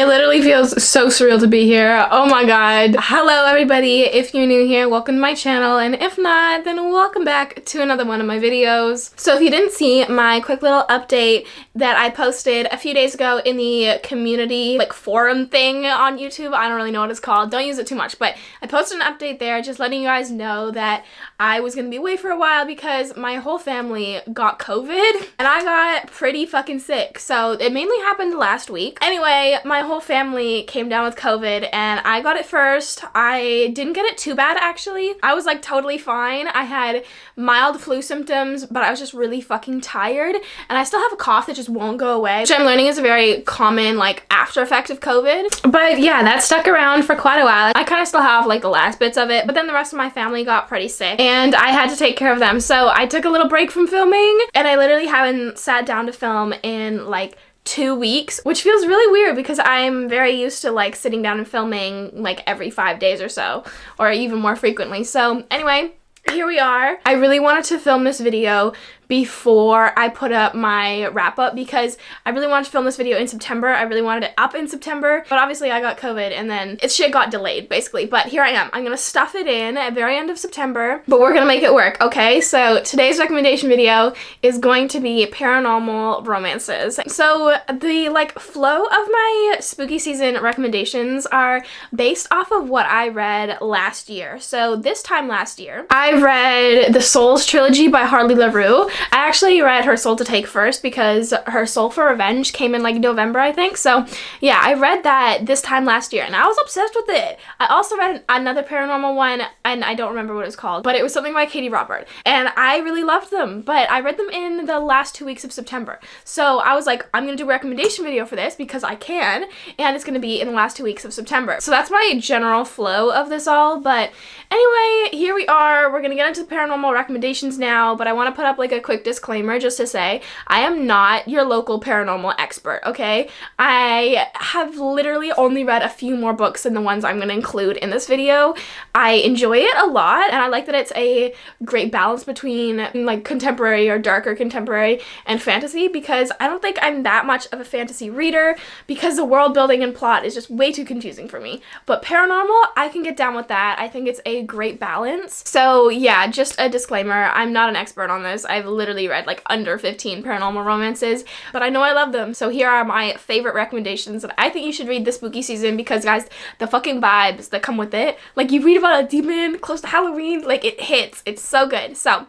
It literally feels so surreal to be here. Oh my god. Hello everybody. If you're new here, welcome to my channel, and if not, then welcome back to another one of my videos. So if you didn't see my quick little update that I posted a few days ago in the community like forum thing on YouTube, I don't really know what it's called, don't use it too much, but I posted an update there just letting you guys know that I was gonna be away for a while because my whole family got COVID and I got pretty fucking sick. So it mainly happened last week. Anyway, my whole family came down with COVID and I got it first. I didn't get it too bad actually. I was like totally fine. I had mild flu symptoms, but I was just really fucking tired and I still have a cough that just won't go away, which I'm learning is a very common like after effect of COVID. But yeah, that stuck around for quite a while. I kind of still have like the last bits of it, but then the rest of my family got pretty sick and I had to take care of them. So I took a little break from filming and I literally haven't sat down to film in like 2 weeks, which feels really weird because I'm very used to like sitting down and filming like every 5 days or so, or even more frequently. So anyway, here we are. I really wanted to film this video before I put up my wrap up because I really wanted to film this video in September. I really wanted it up in September, but obviously I got COVID and then shit got delayed basically. But here I am. I'm gonna stuff it in at the very end of September, but we're gonna make it work, okay? So today's recommendation video is going to be paranormal romances. So the like flow of my spooky season recommendations are based off of what I read last year. So this time last year, I read the Souls Trilogy by Harley LaRue. I actually read Her Soul to Take first because Her Soul for Revenge came in like November, I think. So yeah, I read that this time last year and I was obsessed with it. I also read another paranormal one and I don't remember what it was called, but it was something by Katie Robert and I really loved them, but I read them in the last 2 weeks of September. So I was like, I'm gonna do a recommendation video for this because I can, and it's gonna be in the last 2 weeks of September. So that's my general flow of this all. But anyway, here we are. We're gonna get into the paranormal recommendations now, but I want to put up like a quick disclaimer just to say I am not your local paranormal expert, okay? I have literally only read a few more books than the ones I'm going to include in this video. I enjoy it a lot and I like that it's a great balance between like contemporary or darker contemporary and fantasy, because I don't think I'm that much of a fantasy reader because the world building and plot is just way too confusing for me. But paranormal, I can get down with that. I think it's a great balance. So yeah, just a disclaimer, I'm not an expert on this. I've literally read like under 15 paranormal romances, but I know I love them. So here are my favorite recommendations that I think you should read this spooky season because guys, the fucking vibes that come with it, like you read about a demon close to Halloween, like it hits. It's so good. So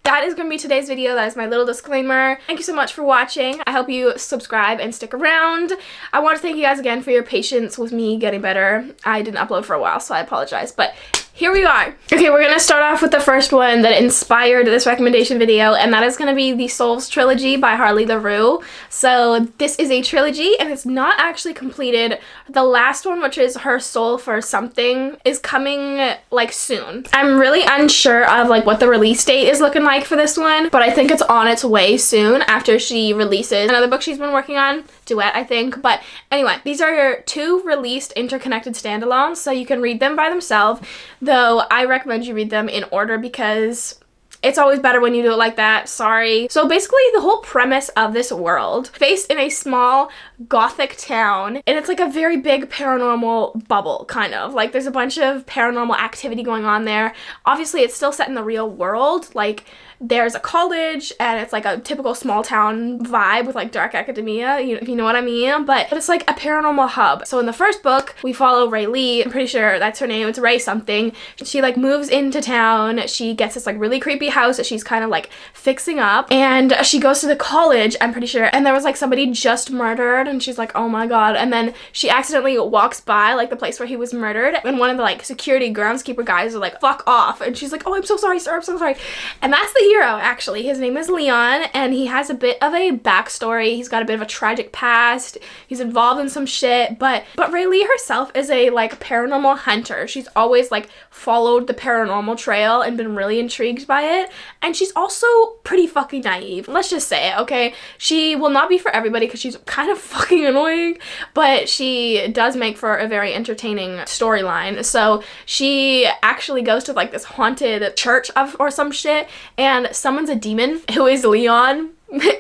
that is going to be today's video. That is my little disclaimer. Thank you so much for watching. I hope you subscribe and stick around. I want to thank you guys again for your patience with me getting better. I didn't upload for a while, so I apologize, but here we are. Okay, we're gonna start off with the first one that inspired this recommendation video, and that is gonna be the Souls Trilogy by Harley LaRue. So this is a trilogy and it's not actually completed. The last one, which is Her Soul for Something, is coming like soon. I'm really unsure of like what the release date is looking like for this one, but I think it's on its way soon after she releases another book she's been working on, Duet, I think. But anyway, these are your 2 released interconnected standalones, so you can read them by themselves. Though I recommend you read them in order because it's always better when you do it like that. Sorry. So basically the whole premise of this world, based in a small gothic town, and it's like a very big paranormal bubble, kind of. Like there's a bunch of paranormal activity going on there. Obviously it's still set in the real world. Like there's a college and it's like a typical small town vibe with like dark academia, if you know what I mean, but it's like a paranormal hub. So in the first book we follow Ray, I'm pretty sure that's her name, it's Ray something. She like moves into town, she gets this like really creepy house that she's kind of like fixing up, and she goes to the college, I'm pretty sure, and there was like somebody just murdered and she's like, oh my god, and then she accidentally walks by like the place where he was murdered and one of the like security groundskeeper guys are like, fuck off, and she's like, oh I'm so sorry sir, I'm so sorry. And that's the hero actually. His name is Leon and he has a bit of a backstory. He's got a bit of a tragic past. He's involved in some shit, but Rayleigh herself is a like paranormal hunter. She's always like followed the paranormal trail and been really intrigued by it, and she's also pretty fucking naive. Let's just say it, okay? She will not be for everybody because she's kind of fucking annoying, but she does make for a very entertaining storyline. So she actually goes to like this haunted church or some shit and summons a demon who is Leon.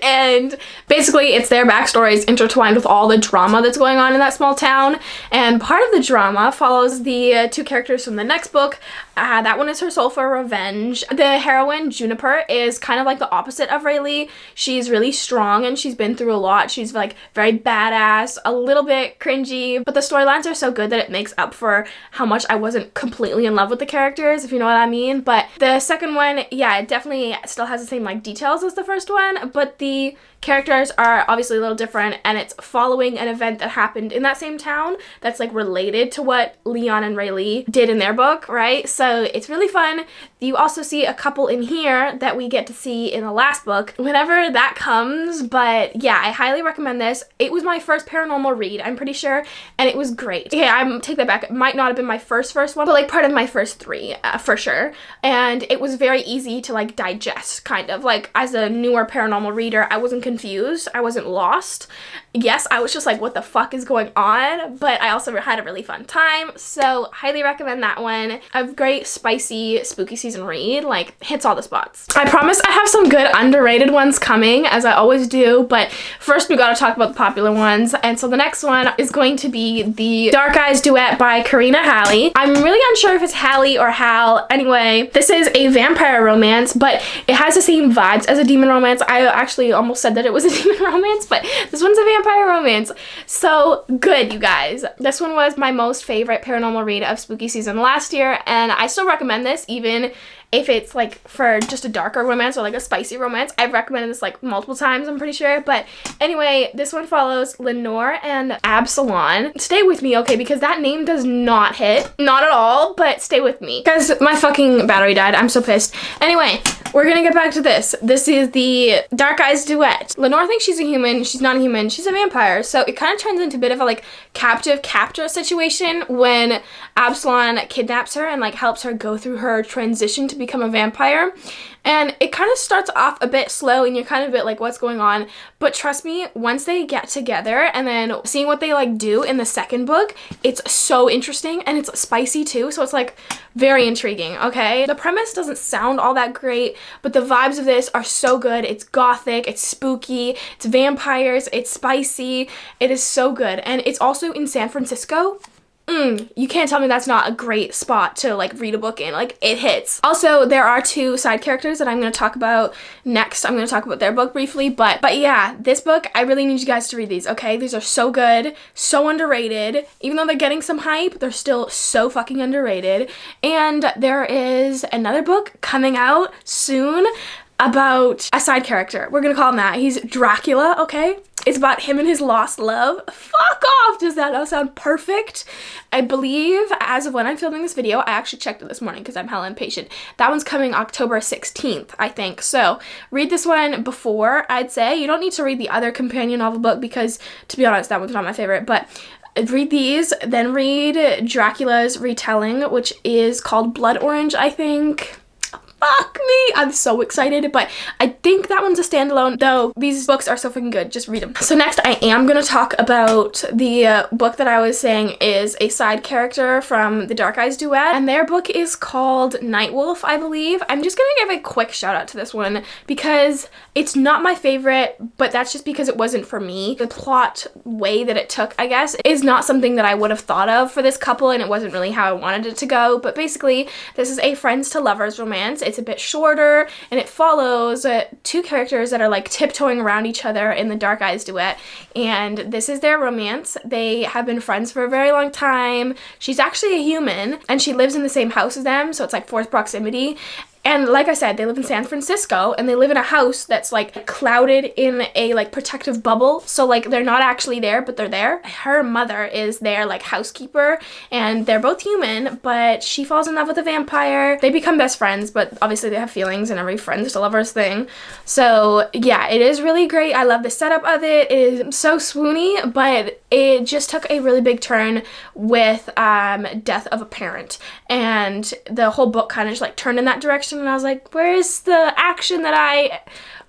And basically it's their backstories intertwined with all the drama that's going on in that small town. And part of the drama follows the two characters from the next book. That one is her soul for revenge. The heroine, Juniper, is kind of like the opposite of Freyleyce. She's really strong and she's been through a lot. She's like very badass, a little bit cringy, but the storylines are so good that it makes up for how much I wasn't completely in love with the characters, if you know what I mean. But the second one, yeah, it definitely still has the same like details as the first one, but the characters are obviously a little different, and it's following an event that happened in that same town that's like related to what Leon and Freyleyce did in their book, right? So it's really fun. You also see a couple in here that we get to see in the last book whenever that comes, but yeah, I highly recommend this. It was my first paranormal read, I'm pretty sure, and it was great. Okay, I take that back. It might not have been my first one, but like part of my first three, for sure. And it was very easy to like digest, kind of. Like as a newer paranormal reader, I wasn't confused, I wasn't lost. Yes, I was just like, what the fuck is going on? But I also had a really fun time, so highly recommend that one. A great spicy spooky season read, like hits all the spots. I promise I have some good underrated ones coming, as I always do, but first we gotta talk about the popular ones. And so the next one is going to be the Dark Eyes Duet by Karina Halley. I'm really unsure if it's Hallie or Hal. Anyway, this is a vampire romance, but it has the same vibes as a demon romance. I actually almost said that it was a demon romance, but this one's a vampire romance. So good, you guys. This one was my most favorite paranormal read of spooky season last year, and I still recommend this even if it's like for just a darker romance or like a spicy romance. I've recommended this like multiple times, I'm pretty sure. But anyway, this one follows Lenore and Absalon. Stay with me, okay, because that name does not hit, not at all, but stay with me because my fucking battery died. I'm so pissed. Anyway, we're gonna get back to this. This is the Dark Eyes Duet. Lenore thinks she's a human. She's not a human. She's a vampire. So it kind of turns into a bit of a like captive-captor situation when Absalon kidnaps her and like helps her go through her transition to become a vampire. And it kind of starts off a bit slow and you're kind of a bit like, what's going on? But trust me, once they get together and then seeing what they like do in the second book, it's so interesting and it's spicy too. So it's like very intriguing, okay? The premise doesn't sound all that great, but the vibes of this are so good. It's gothic, it's spooky, it's vampires, it's spicy. It is so good. And it's also in San Francisco. You can't tell me that's not a great spot to like read a book in. Like, it hits. Also, there are two side characters that I'm going to talk about next. I'm going to talk about their book briefly, but yeah, this book, I really need you guys to read these, okay? These are so good, so underrated. Even though they're getting some hype, they're still so fucking underrated. And there is another book coming out soon about a side character. We're gonna call him that. He's Dracula, okay? It's about him and his lost love. Fuck off! Does that not sound perfect? I believe, as of when I'm filming this video, I actually checked it this morning because I'm hella impatient. That one's coming October 16th, I think. So read this one before, I'd say. You don't need to read the other companion novel book because, to be honest, that one's not my favorite, but read these, then read Dracula's retelling, which is called Blood Orange, I think. Fuck me, I'm so excited, but I think that one's a standalone, though these books are so freaking good. Just read them. So next I am gonna talk about the book that I was saying is a side character from the Dark Eyes Duet, and their book is called Nightwolf, I believe. I'm just gonna give a quick shout out to this one because it's not my favorite, but that's just because it wasn't for me. The plot way that it took, I guess, is not something that I would have thought of for this couple, and it wasn't really how I wanted it to go. But basically, this is a friends to lovers romance. It's a bit shorter, and it follows two characters that are like tiptoeing around each other in the Dark Eyes Duet, and this is their romance. They have been friends for a very long time. She's actually a human, and she lives in the same house as them, so it's like fourth proximity. And like I said, they live in San Francisco, and they live in a house that's like clouded in a like protective bubble. So like they're not actually there, but they're there. Her mother is their like housekeeper, and they're both human, but she falls in love with a vampire. They become best friends, but obviously they have feelings and every friends to lovers thing. So yeah, it is really great. I love the setup of it. It is so swoony, but it just took a really big turn with death of a parent, and the whole book kind of just like turned in that direction. And I was like, where's the action that I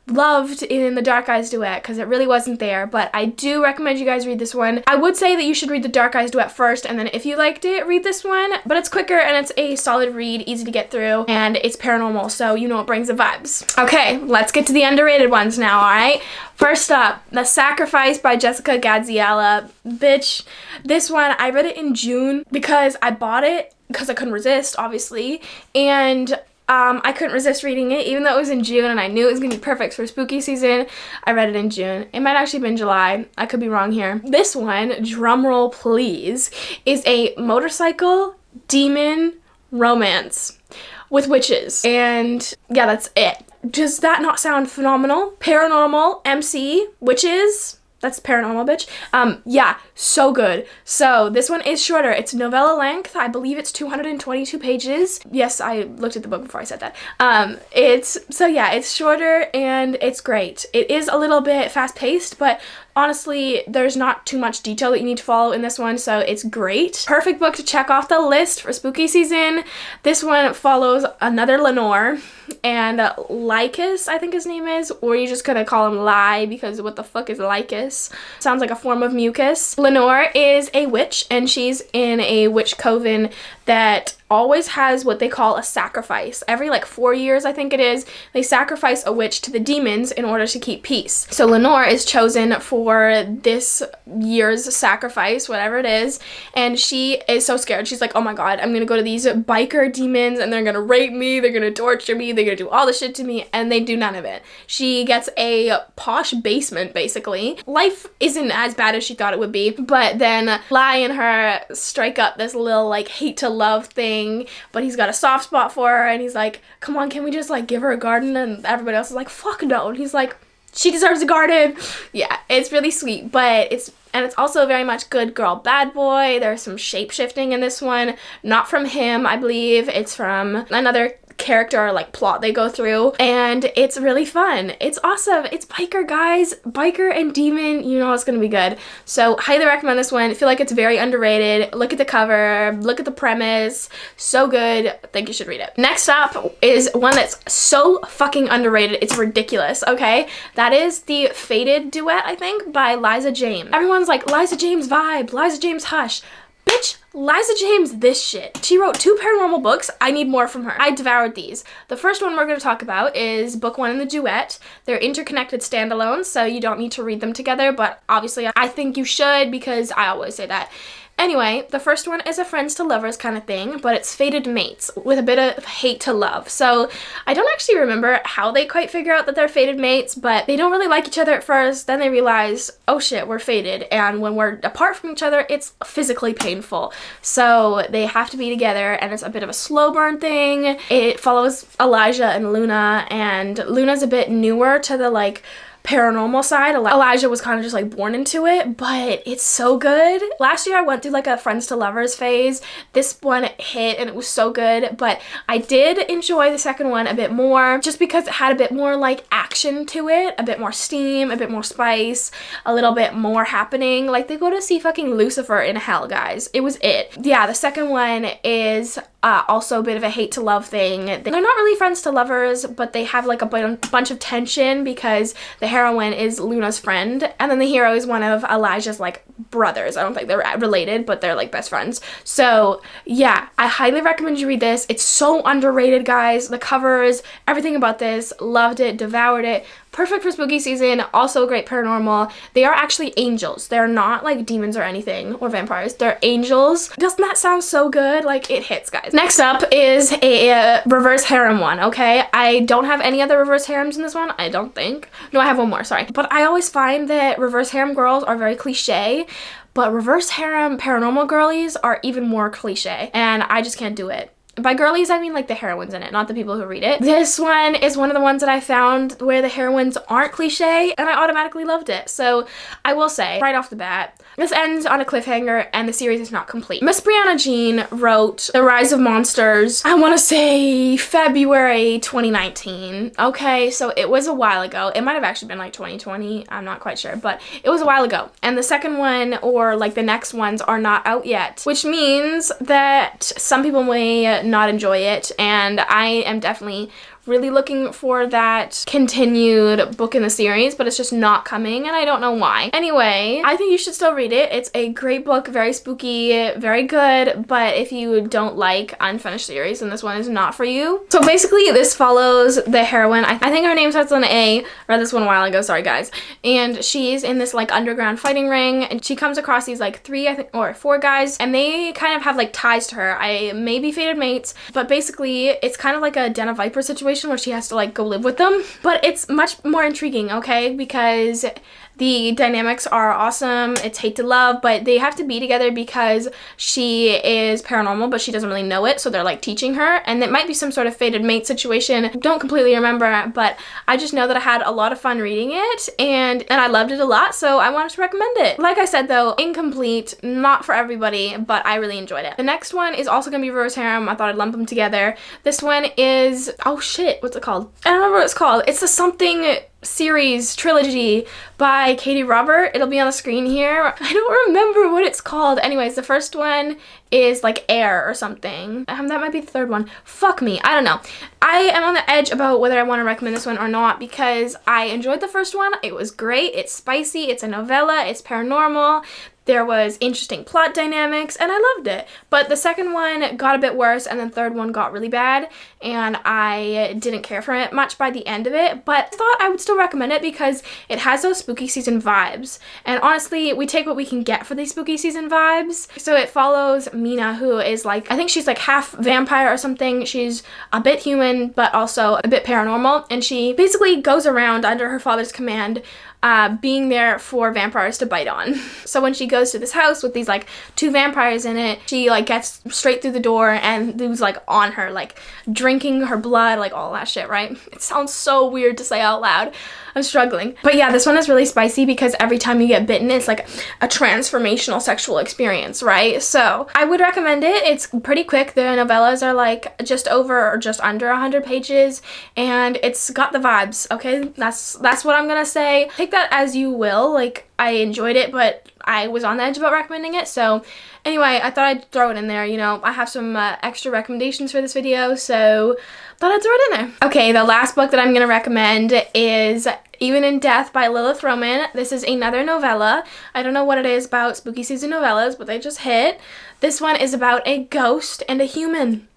loved in the Dark Eyes Duet because it really wasn't there, but I do recommend you guys read this one. I would say that you should read the Dark Eyes Duet first, and then if you liked it, read this one, but it's quicker and it's a solid read, easy to get through, and it's paranormal, so you know it brings the vibes. Okay, let's get to the underrated ones now, alright? First up, The Sacrifice by Jessica Gadziella. Bitch, this one, I read it in June because I bought it because I couldn't resist, obviously, and I couldn't resist reading it, even though it was in June and I knew it was going to be perfect for spooky season. I read it in June. It might actually have been July. I could be wrong here. This one, drumroll please, is a motorcycle demon romance with witches. And yeah, that's it. Does that not sound phenomenal? Paranormal, MC, witches. That's paranormal, bitch. Yeah, so good. So this one is shorter. It's novella length. I believe it's 222 pages. Yes, I looked at the book before I said that. It's shorter and it's great. It is a little bit fast paced, but honestly, there's not too much detail that you need to follow in this one, so it's great. Perfect book to check off the list for spooky season. This one follows another Lenore, and Lycus, I think his name is, or you just gonna call him Lie, because what the fuck is Lycus? Sounds like a form of mucus. Lenore is a witch, and she's in a witch coven that always has what they call a sacrifice. Every like 4 years, I think it is, they sacrifice a witch to the demons in order to keep peace. So Lenore is chosen for this year's sacrifice, whatever it is, and she is so scared. She's like, oh my god, I'm gonna go to these biker demons and they're gonna rape me, they're gonna torture me, they're gonna do all the shit to me, and they do none of it. She gets a posh basement, basically. Life isn't as bad as she thought it would be, but then Lai and her strike up this little like hate to love thing, but he's got a soft spot for her, and he's like, come on, can we just like give her a garden? And everybody else is like, fuck no. And he's like, she deserves a garden. Yeah, it's really sweet, but it's also very much good girl, bad boy. There's some shape-shifting in this one. Not from him, I believe. It's from another character or like plot they go through, and it's really fun. It's awesome. It's biker, guys. Biker and demon, you know it's gonna be good. So highly recommend this one. I feel like it's very underrated. Look at the cover, look at the premise. So good. I think you should read it. Next up is one that's so fucking underrated, it's ridiculous, okay? That is the Fated Duet, I think, by Liza James. Everyone's like, Liza James vibe, Liza James hush. Bitch, Liza James this shit. She wrote 2 paranormal books. I need more from her. I devoured these. The first one we're going to talk about is book 1 in the Duet. They're interconnected standalones, so you don't need to read them together, but obviously I think you should because I always say that. Anyway, the first one is a friends to lovers kind of thing, but it's fated mates with a bit of hate to love. So I don't actually remember how they quite figure out that they're fated mates, but they don't really like each other at first. Then they realize, oh shit, we're fated. And when we're apart from each other, it's physically painful. So they have to be together, and it's a bit of a slow burn thing. It follows Elijah and Luna, and Luna's a bit newer to the like paranormal side. Elijah was kind of just like born into it, but it's so good. Last year I went through like a friends to lovers phase. This one hit and it was so good, but I did enjoy the second one a bit more just because it had a bit more like action to it, a bit more steam, a bit more spice, a little bit more happening. Like they go to see fucking Lucifer in hell, guys. It was it. Yeah, the second one is also a bit of a hate to love thing. They're not really friends to lovers, but they have like a bunch of tension because the heroine is Luna's friend, and then the hero is one of Elijah's like brothers. I don't think they're related, but they're like best friends. So yeah, I highly recommend you read this. It's so underrated, guys. The covers, everything about this, loved it, devoured it. Perfect for spooky season, also great paranormal. They are actually angels. They're not like demons or anything, or vampires. They're angels. Doesn't that sound so good? Like, it hits, guys. Next up is a reverse harem one, okay? I don't have any other reverse harems in this one, I don't think. No, I have one more, sorry. But I always find that reverse harem girls are very cliche, but reverse harem paranormal girlies are even more cliche, and I just can't do it. By girlies, I mean like the heroines in it, not the people who read it. This one is one of the ones that I found where the heroines aren't cliche, and I automatically loved it. So I will say, right off the bat, this ends on a cliffhanger, and the series is not complete. Miss Brianna Jean wrote The Rise of Monsters, I want to say February 2019. Okay, so it was a while ago. It might have actually been like 2020, I'm not quite sure, but it was a while ago. And the second one, or like the next ones, are not out yet, which means that some people may not enjoy it, and I am definitely really looking for that continued book in the series, but it's just not coming, and I don't know why. Anyway, I think you should still read it. It's a great book, very spooky, very good, but if you don't like unfinished series, then this one is not for you. So basically, this follows the heroine. I think her name starts on an A. I read this one a while ago, sorry guys. And she's in this like underground fighting ring, and she comes across these like 3, I think, or 4 guys, and they kind of have like ties to her. I may be fated mates, but basically it's kind of like a Den of Viper situation where she has to like go live with them. But it's much more intriguing, okay, because the dynamics are awesome. It's hate to love, but they have to be together because she is paranormal, but she doesn't really know it, so they're like teaching her, and it might be some sort of fated mate situation. Don't completely remember, but I just know that I had a lot of fun reading it, and I loved it a lot, so I wanted to recommend it. Like I said though, incomplete, not for everybody, but I really enjoyed it. The next one is also gonna be Reverse Harem. I thought I'd lump them together. This one is, oh shit, what's it called? I don't remember what it's called. It's the something series trilogy by Katie Robert. It'll be on the screen here. I don't remember what it's called. Anyways, the first one is like Air or something. That might be the third one. Fuck me, I don't know. I am on the edge about whether I want to recommend this one or not because I enjoyed the first one. It was great. It's spicy. It's a novella. It's paranormal. There was interesting plot dynamics, and I loved it. But the second one got a bit worse, and the third one got really bad, and I didn't care for it much by the end of it, but I thought I would still recommend it because it has those spooky season vibes. And honestly, we take what we can get for these spooky season vibes. So it follows Mina, who is like, I think she's like half vampire or something. She's a bit human, but also a bit paranormal, and she basically goes around under her father's command being there for vampires to bite on. So when she goes to this house with these like 2 vampires in it, she like gets straight through the door and who's like on her, like drinking her blood, like all that shit, right? It sounds so weird to say out loud. I'm struggling. But yeah, this one is really spicy because every time you get bitten, it's like a transformational sexual experience, right? So I would recommend it. It's pretty quick. The novellas are like just over or just under 100 pages, and it's got the vibes, okay? That's what I'm gonna say. Take that as you will. Like, I enjoyed it, but I was on the edge about recommending it. So anyway, I thought I'd throw it in there. You know, I have some extra recommendations for this video, so thought I'd throw it in there. Okay, the last book that I'm gonna recommend is Even in Death by Lilith Roman. This is another novella. I don't know what it is about spooky season novellas, but they just hit. This one is about a ghost and a human.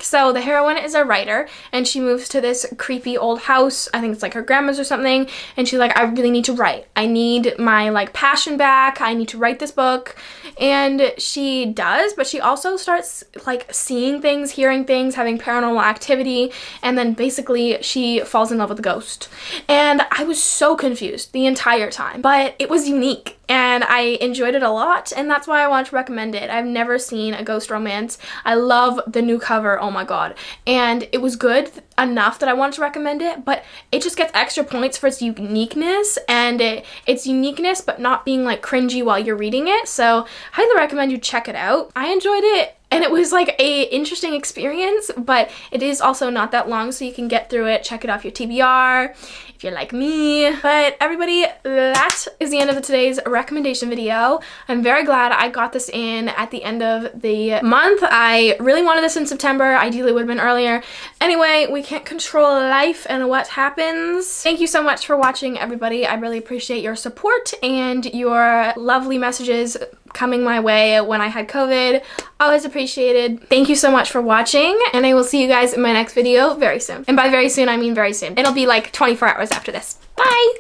So the heroine is a writer, and she moves to this creepy old house. I think it's like her grandma's or something, and she's like, I really need to write. I need my like passion back. I need to write this book. And she does, but she also starts like seeing things, hearing things, having paranormal activity, and then basically she falls in love with a ghost. And I was so confused the entire time, but it was unique. And I enjoyed it a lot, and that's why I wanted to recommend it. I've never seen a ghost romance. I love the new cover, oh my god. And it was good enough that I wanted to recommend it, but it just gets extra points for its uniqueness, and its uniqueness but not being like cringy while you're reading it. So highly recommend you check it out. I enjoyed it. And it was like a interesting experience, but it is also not that long, so you can get through it. Check it off your TBR if you're like me. But everybody, that is the end of today's recommendation video. I'm very glad I got this in at the end of the month. I really wanted this in September. Ideally, it would have been earlier. Anyway, we can't control life and what happens. Thank you so much for watching, everybody. I really appreciate your support and your lovely messages coming my way when I had COVID. Always appreciated. Thank you so much for watching, and I will see you guys in my next video very soon. And by very soon, I mean very soon. It'll be like 24 hours after this. Bye!